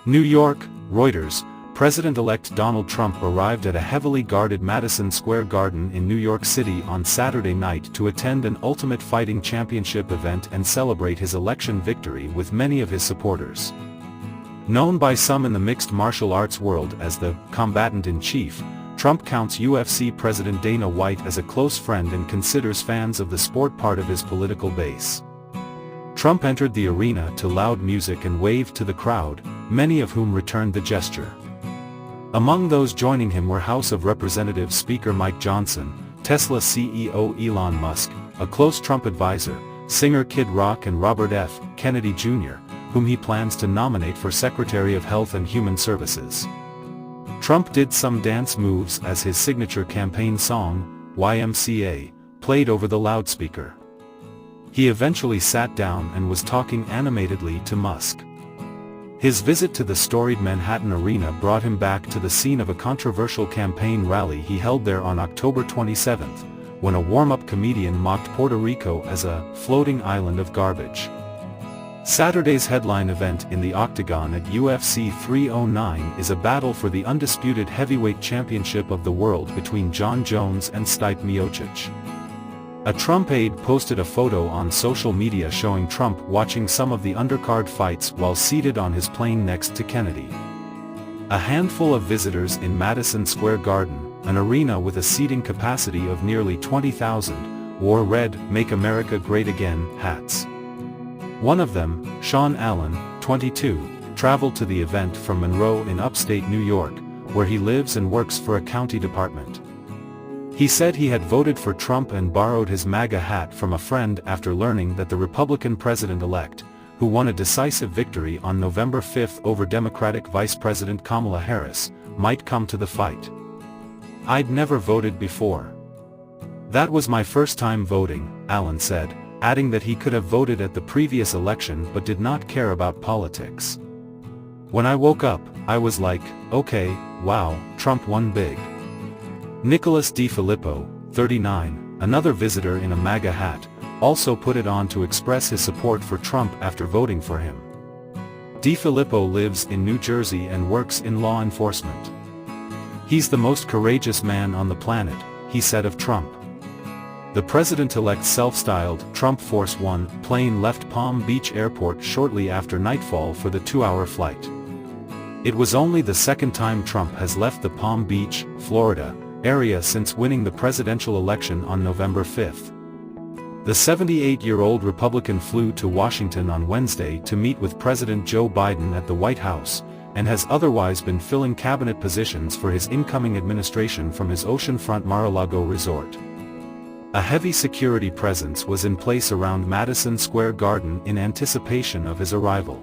New York, Reuters. President-elect Donald Trump arrived at a heavily guarded Madison Square Garden in New York City on Saturday night to attend an Ultimate Fighting Championship event and celebrate his election victory with many of his supporters. Known by some in the mixed martial arts world as the Combatant-in-Chief, Trump counts UFC President Dana White as a close friend and considers fans of the sport part of his political base. Trump entered the arena to loud music and waved to the crowd, many of whom returned the gesture. Among those joining him were House of Representatives Speaker Mike Johnson, Tesla CEO Elon Musk, a close Trump advisor, singer Kid Rock, and Robert F. Kennedy Jr., whom he plans to nominate for Secretary of Health and Human Services. Trump did some dance moves as his signature campaign song, YMCA, played over the loudspeaker. He eventually sat down and was talking animatedly to Musk. His visit to the storied Manhattan Arena brought him back to the scene of a controversial campaign rally he held there on October 27, when a warm-up comedian mocked Puerto Rico as a floating island of garbage. Saturday's headline event in the Octagon at UFC 309 is a battle for the undisputed heavyweight championship of the world between Jon Jones and Stipe Miocic. A Trump aide posted a photo on social media showing Trump watching some of the undercard fights while seated on his plane next to Kennedy. A handful of visitors in Madison Square Garden, an arena with a seating capacity of nearly 20,000, wore red "Make America Great Again" hats. One of them, Sean Allen, 22, traveled to the event from Monroe in upstate New York, where he lives and works for a county department. He said he had voted for Trump and borrowed his MAGA hat from a friend after learning that the Republican president-elect, who won a decisive victory on November 5 over Democratic Vice President Kamala Harris, might come to the fight. "I'd never voted before. That was my first time voting," Allen said, adding that he could have voted at the previous election but did not care about politics. "When I woke up, I was like, okay, wow, Trump won big." Nicholas DiFilippo, 39, another visitor in a MAGA hat, also put it on to express his support for Trump after voting for him. DiFilippo lives in New Jersey and works in law enforcement. "He's the most courageous man on the planet," he said of Trump. The president-elect's self-styled Trump Force One plane left Palm Beach Airport shortly after nightfall for the 2-hour flight. It was only the second time Trump has left the Palm Beach, Florida, area since winning the presidential election on November 5. The 78-year-old Republican flew to Washington on Wednesday to meet with President Joe Biden at the White House, and has otherwise been filling cabinet positions for his incoming administration from his oceanfront Mar-a-Lago resort. A heavy security presence was in place around Madison Square Garden in anticipation of his arrival.